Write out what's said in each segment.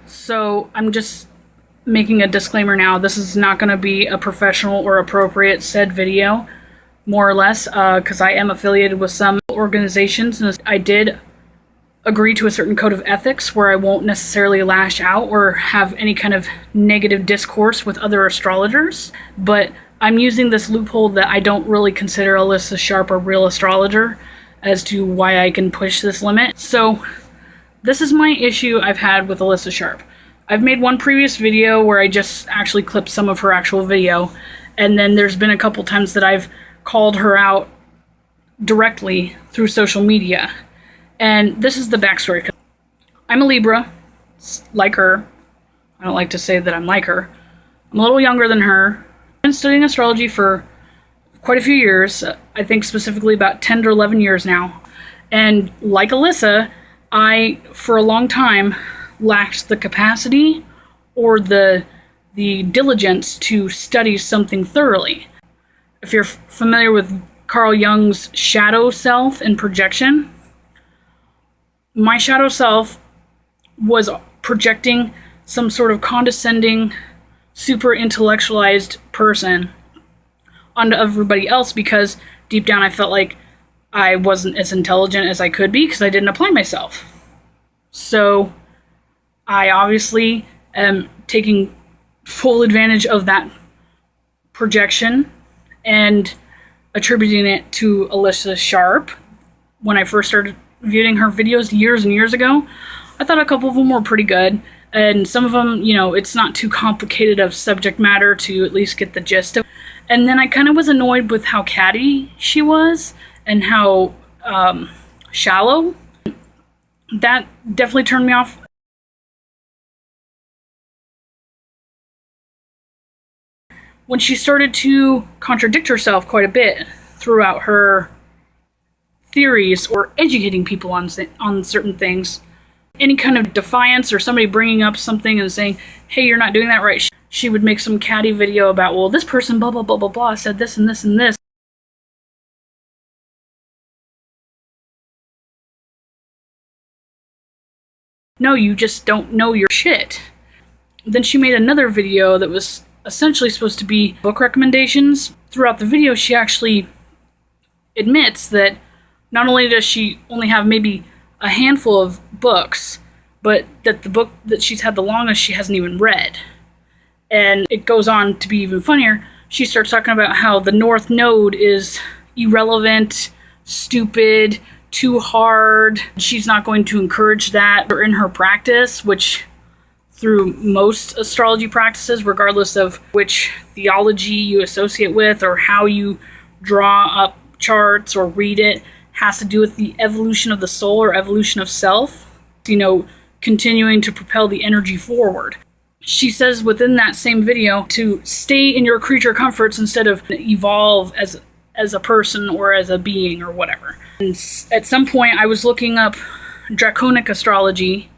So I'm just making a disclaimer now. This is not going to be a professional or appropriate said video, more or less, because I am affiliated with some organizations, and I did agree to a certain code of ethics where I won't necessarily lash out or have any kind of negative discourse with other astrologers. But I'm using this loophole that I don't really consider Alyssa Sharpe a real astrologer as to why I can push this limit. So this is my issue I've had with Alyssa Sharpe. I've made one previous video where I just actually clipped some of her actual video, and then there's been a couple times that I've called her out directly through social media. And this is the backstory. I'm a Libra, like her. I don't like to say that I'm like her. I'm a little younger than her. I've been studying astrology for quite a few years. I think specifically about 10 to 11 years now. And like Alyssa, I, for a long time, lacked the capacity or the diligence to study something thoroughly. If you're familiar with Carl Jung's shadow self and projection, my shadow self was projecting some sort of condescending, super intellectualized person onto everybody else because deep down I felt like I wasn't as intelligent as I could be because I didn't apply myself. So I obviously am taking full advantage of that projection and attributing it to Alyssa Sharpe. When I first started viewing her videos years and years ago, I thought a couple of them were pretty good, and some of them, you know, it's not too complicated of subject matter to at least get the gist of it. And then I kind of was annoyed with how catty she was and how shallow. That definitely turned me off. When she started to contradict herself quite a bit throughout her theories or educating people on certain things, any kind of defiance or somebody bringing up something and saying, hey, you're not doing that right, she would make some catty video about, well, this person blah blah blah blah blah said this and this and this. No, you just don't know your shit. Then she made another video that was essentially supposed to be book recommendations. Throughout the video, she actually admits that not only does she only have maybe a handful of books, but that the book that she's had the longest she hasn't even read. And it goes on to be even funnier. She starts talking about how the North Node is irrelevant, stupid, too hard. She's not going to encourage that in her practice, which through most astrology practices, regardless of which theology you associate with or how you draw up charts or read it, has to do with the evolution of the soul or evolution of self, you know, continuing to propel the energy forward. She says within that same video to stay in your creature comforts instead of evolve as a person or as a being or whatever. And at some point I was looking up Draconic Astrology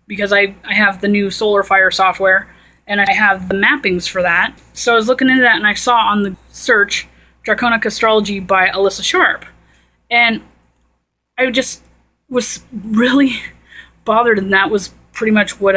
because I have the new Solar Fire software and I have the mappings for that. So I was looking into that and I saw on the search Draconic Astrology by Alyssa Sharpe. And I just was really bothered, and that was pretty much what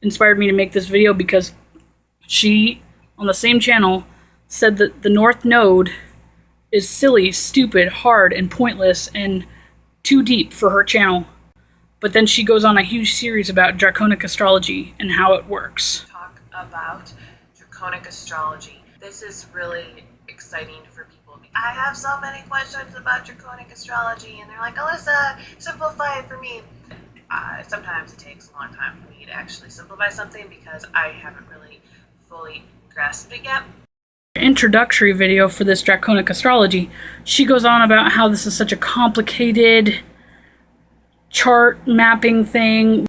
inspired me to make this video, because she, on the same channel, said that the North Node is silly, stupid, hard, and pointless, and too deep for her channel. But then she goes on a huge series about Draconic Astrology and how it works. Talk about Draconic Astrology. This is really exciting for people. I have so many questions about Draconic Astrology, and they're like, Alyssa, simplify it for me. Sometimes it takes a long time for me to actually simplify something because I haven't really fully grasped it yet. Introductory video for this Draconic Astrology, she goes on about how this is such a complicated chart mapping thing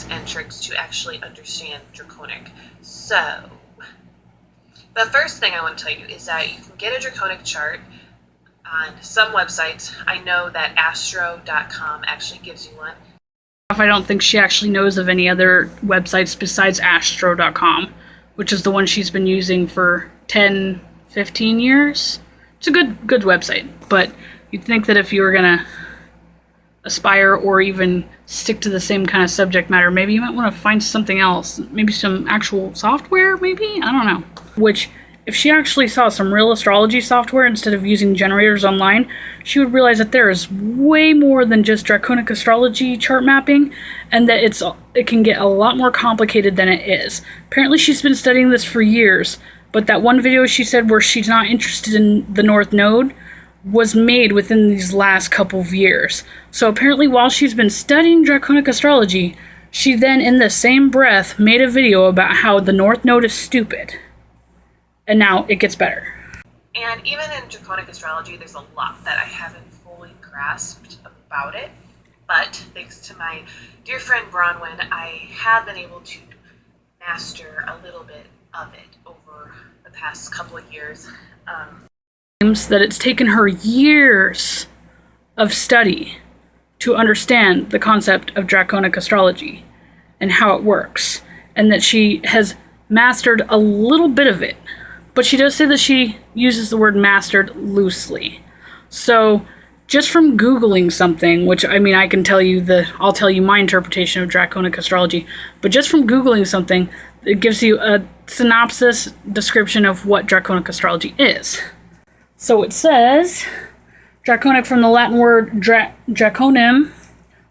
and tricks to actually understand Draconic. So the first thing I want to tell you is that you can get a Draconic chart on some websites. I know that astro.com actually gives you one. I don't think she actually knows of any other websites besides astro.com, which is the one she's been using for 10, 15 years. It's a good website, but you'd think that if you were gonna aspire or even stick to the same kind of subject matter. Maybe you might want to find something else, maybe some actual software, maybe? I don't know. Which, if she actually saw some real astrology software instead of using generators online, she would realize that there is way more than just Draconic Astrology chart mapping, and that it can get a lot more complicated than it is. Apparently she's been studying this for years, but that one video she said where she's not interested in the North Node was made within these last couple of years. So apparently while she's been studying Draconic Astrology, she then in the same breath made a video about how the North Node is stupid. And now it gets better. And even in Draconic Astrology, there's a lot that I haven't fully grasped about it. But thanks to my dear friend Bronwyn, I have been able to master a little bit of it over the past couple of years. That it's taken her years of study to understand the concept of Draconic Astrology and how it works, and that she has mastered a little bit of it. But she does say that she uses the word mastered loosely. So just from Googling something, which I mean, I'll tell you my interpretation of Draconic Astrology, but just from Googling something, it gives you a synopsis description of what Draconic Astrology is. So it says, Draconic from the Latin word draconem,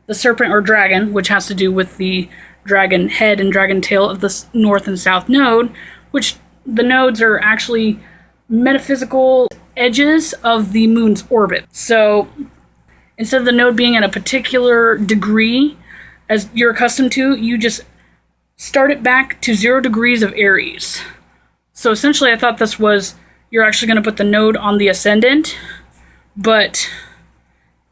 the serpent or dragon, which has to do with the dragon head and dragon tail of the north and south node, which the nodes are actually metaphysical edges of the moon's orbit. So instead of the node being at a particular degree, as you're accustomed to, you just start it back to 0 degrees of Aries. So essentially I thought this was, you're actually going to put the node on the ascendant, but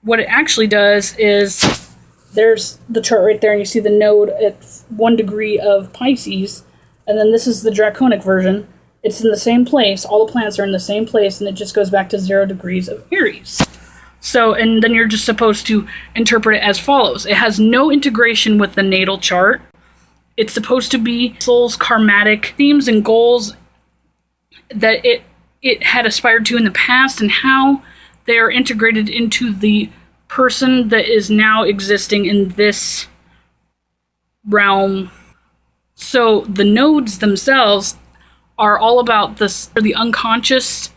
what it actually does is, there's the chart right there, and you see the node at 1 degree of Pisces, and then this is the Draconic version. It's in the same place, all the planets are in the same place, and it just goes back to 0 degrees of Aries. So, and then you're just supposed to interpret it as follows. It has no integration with the natal chart. It's supposed to be soul's karmatic themes and goals that it had aspired to in the past, and how they are integrated into the person that is now existing in this realm. So the nodes themselves are all about the unconscious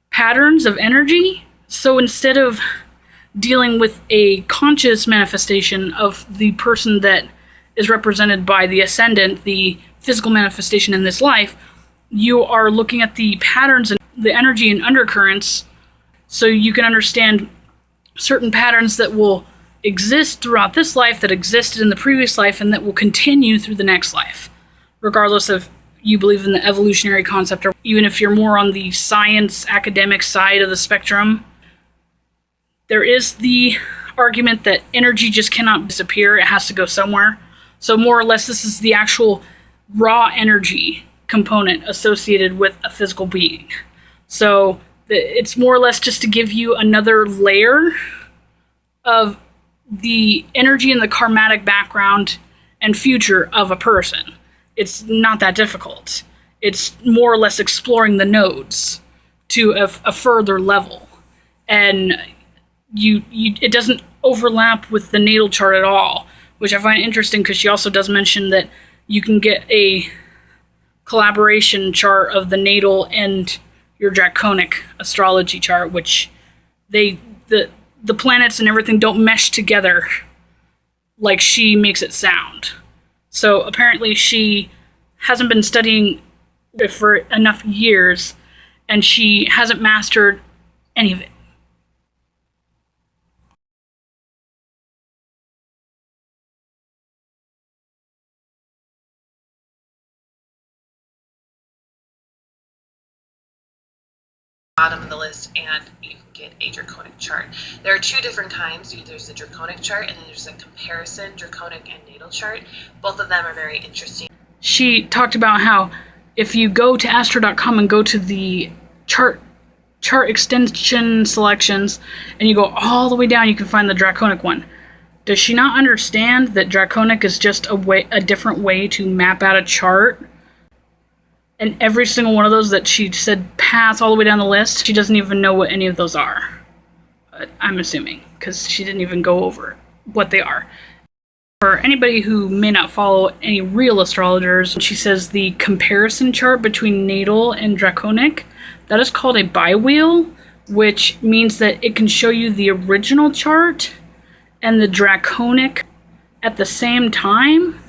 patterns of energy. So instead of dealing with a conscious manifestation of the person that is represented by the ascendant, the physical manifestation in this life, you are looking at the patterns and the energy and undercurrents, so you can understand certain patterns that will exist throughout this life, that existed in the previous life, and that will continue through the next life, regardless of you believe in the evolutionary concept, or even if you're more on the science academic side of the spectrum. There is the argument that energy just cannot disappear, it has to go somewhere. So more or less this is the actual raw energy component associated with a physical being. So it's more or less just to give you another layer of the energy and the karmatic background and future of a person. It's not that difficult. It's more or less exploring the nodes to a further level. And it doesn't overlap with the natal chart at all, which I find interesting, because she also does mention that you can get a collaboration chart of the natal and your Draconic Astrology chart, which the planets and everything don't mesh together like she makes it sound. So apparently she hasn't been studying it for enough years, and she hasn't mastered any of it. Bottom of the list, and you can get a Draconic chart. There are 2 different kinds. There's the Draconic chart, and then there's a comparison Draconic and natal chart. Both of them are very interesting. She talked about how if you go to astro.com and go to the chart extension selections, and you go all the way down, you can find the Draconic one. Does she not understand that Draconic is just a different way to map out a chart? And every single one of those that she said pass all the way down the list, she doesn't even know what any of those are. I'm assuming, because she didn't even go over what they are. For anybody who may not follow any real astrologers, she says the comparison chart between natal and draconic, that is called a biwheel, which means that it can show you the original chart and the draconic at the same time.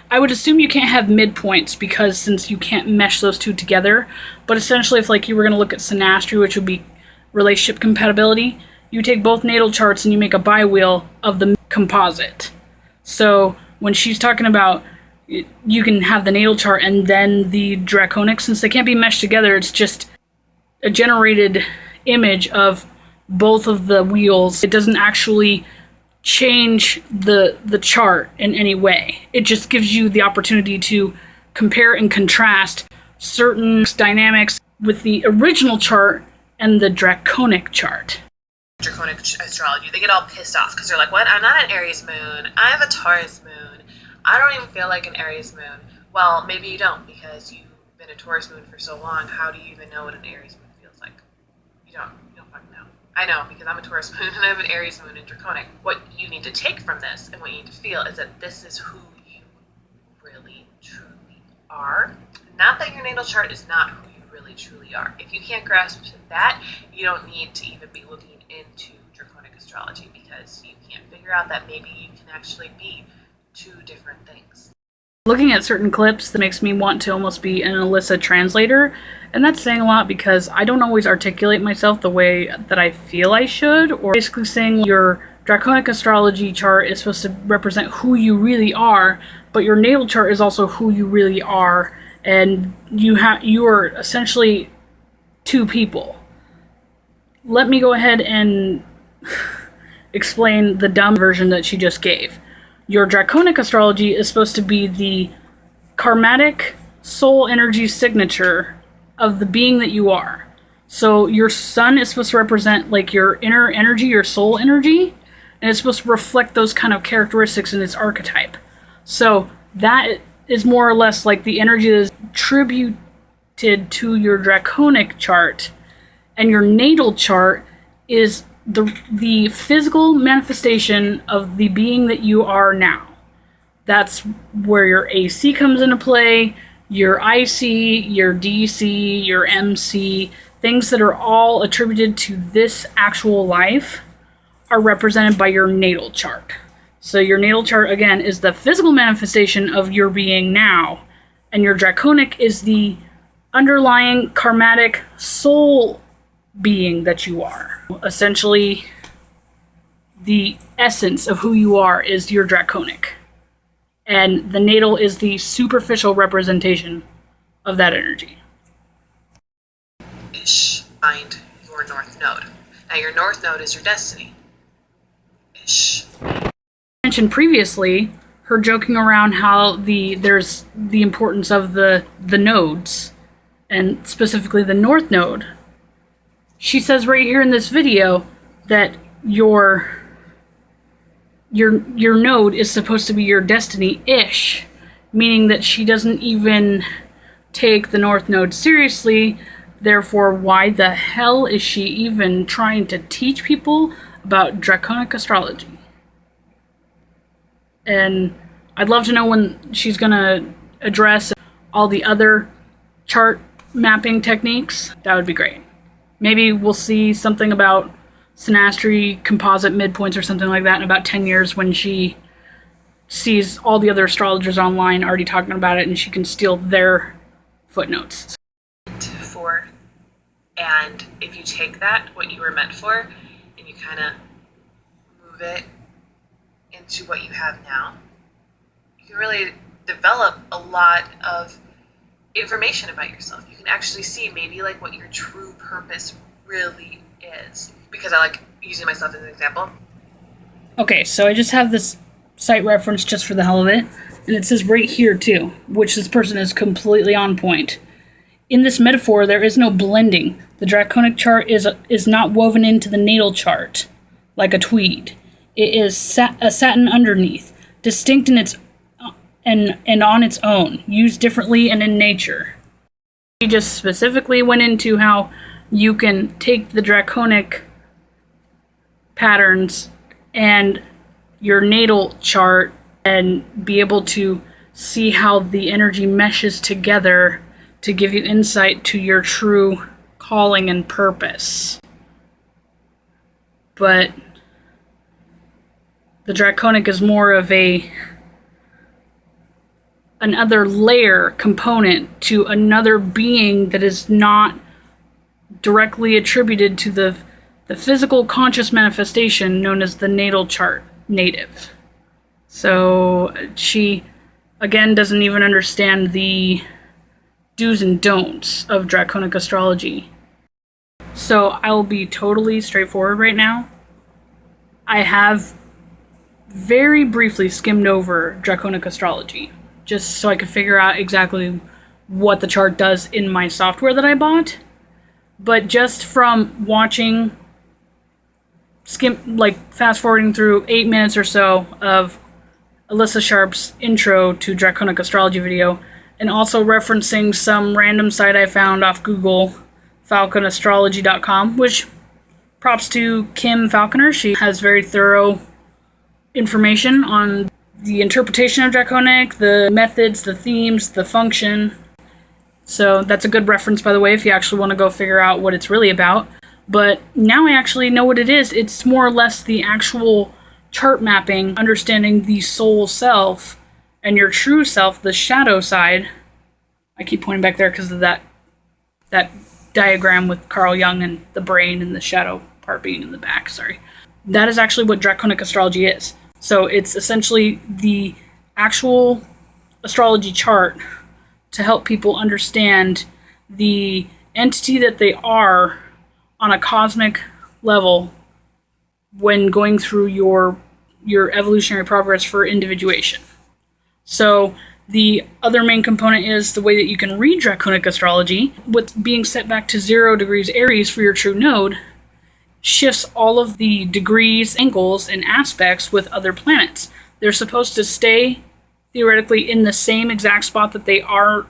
I would assume you can't have midpoints because since you can't mesh those two together, but essentially if like you were going to look at synastry, which would be relationship compatibility, you take both natal charts and you make a biwheel of the composite. So when she's talking about you can have the natal chart and then the draconic, since they can't be meshed together, it's just a generated image of both of the wheels. It doesn't actually change the chart in any way. It just gives you the opportunity to compare and contrast certain dynamics with the original chart and the draconic chart. Draconic astrology, they get all pissed off because they're like, what? I'm not an Aries moon. I have a Taurus moon. I don't even feel like an Aries moon. Well, maybe you don't because you've been a Taurus moon for so long. How do you even know what an Aries moon feels like? You don't fucking know. I know because I'm a Taurus moon and I have an Aries moon in Draconic. What you need to take from this and what you need to feel is that this is who you really truly are. Not that your natal chart is not who you really truly are. If you can't grasp that, you don't need to even be looking into Draconic astrology because you can't figure out that maybe you can actually be two different things. Looking at certain clips, that makes me want to almost be an Alyssa translator, and that's saying a lot because I don't always articulate myself the way that I feel I should, or basically saying your Draconic astrology chart is supposed to represent who you really are, but your natal chart is also who you really are, and you are essentially two people. Let me go ahead and explain the dumb version that she just gave. Your Draconic astrology is supposed to be the karmatic soul energy signature of the being that you are. So your sun is supposed to represent like your inner energy, your soul energy, and it's supposed to reflect those kind of characteristics in its archetype. So that is more or less like the energy that is attributed to your Draconic chart. And your natal chart is the physical manifestation of the being that you are now. That's where your AC comes into play, your IC, your DC, your MC, things that are all attributed to this actual life are represented by your natal chart. So your natal chart, again, is the physical manifestation of your being now, and your Draconic is the underlying karmatic soul being that you are. Essentially, the essence of who you are is your Draconic. And the natal is the superficial representation of that energy. Find your north node. Now your north node is your destiny. Mentioned previously, her joking around how there's the importance of the nodes, and specifically the north node. She says right here in this video that your node is supposed to be your destiny-ish, meaning that she doesn't even take the north node seriously. Therefore, why the hell is she even trying to teach people about Draconic astrology? And I'd love to know when she's going to address all the other chart mapping techniques. That would be great. Maybe we'll see something about synastry, composite midpoints, or something like that in about 10 years when she sees all the other astrologers online already talking about it and she can steal their footnotes. And if you take that, what you were meant for, and you kind of move it into what you have now, you can really develop a lot of information about yourself. You can actually see maybe like what your true purpose really is. Because I like using myself as an example. Okay, so I just have this site reference just for the hell of it, and it says right here too, which this person is completely on point. In this metaphor, there is no blending. The Draconic chart is not woven into the natal chart like a tweed. It is a satin underneath, distinct in its and on its own, used differently and in nature. She just specifically went into how you can take the Draconic patterns and your natal chart and be able to see how the energy meshes together to give you insight to your true calling and purpose. But the Draconic is more of another layer component to another being that is not directly attributed to the physical conscious manifestation known as the natal chart native. So she, again, doesn't even understand the do's and don'ts of Draconic Astrology. So I will be totally straightforward right now. I have very briefly skimmed over Draconic Astrology, just so I could figure out exactly what the chart does in my software that I bought. But just from watching, fast forwarding through 8 minutes or so of Alyssa Sharpe's intro to Draconic Astrology video, and also referencing some random site I found off Google, falconastrology.com, which props to Kim Falconer. She has very thorough information on the interpretation of Draconic, the methods, the themes, the function. So that's a good reference, by the way, if you actually want to go figure out what it's really about. But now I actually know what it is. It's more or less the actual chart mapping, understanding the soul self and your true self, the shadow side. I keep pointing back there because of that diagram with Carl Jung and the brain and the shadow part being in the back, sorry. That is actually what Draconic Astrology is. So it's essentially the actual astrology chart to help people understand the entity that they are on a cosmic level when going through your evolutionary progress for individuation. So the other main component is the way that you can read Draconic Astrology, with being set back to 0 degrees Aries for your true node, shifts all of the degrees, angles, and aspects with other planets. They're supposed to stay theoretically in the same exact spot that they are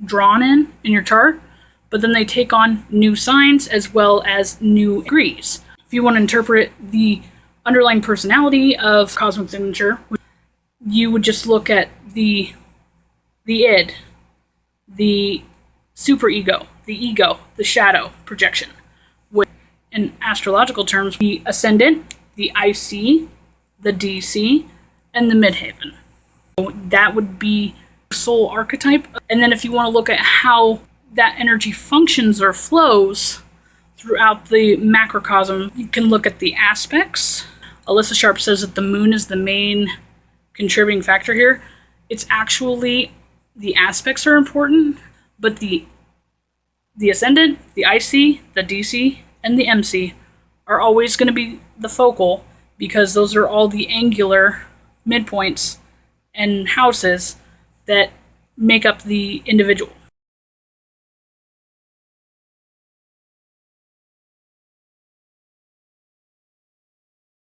drawn in your chart, but then they take on new signs as well as new degrees. If you want to interpret the underlying personality of cosmic signature, you would just look at the id, the superego, the ego, the shadow projection. In astrological terms, the ascendant, the IC, the DC, and the midheaven. So that would be soul archetype. And then if you want to look at how that energy functions or flows throughout the macrocosm, you can look at the aspects. Alyssa Sharpe says that the moon is the main contributing factor here. It's actually the aspects are important, but the ascendant, the IC, the DC, and the MC are always going to be the focal, because those are all the angular midpoints and houses that make up the individual.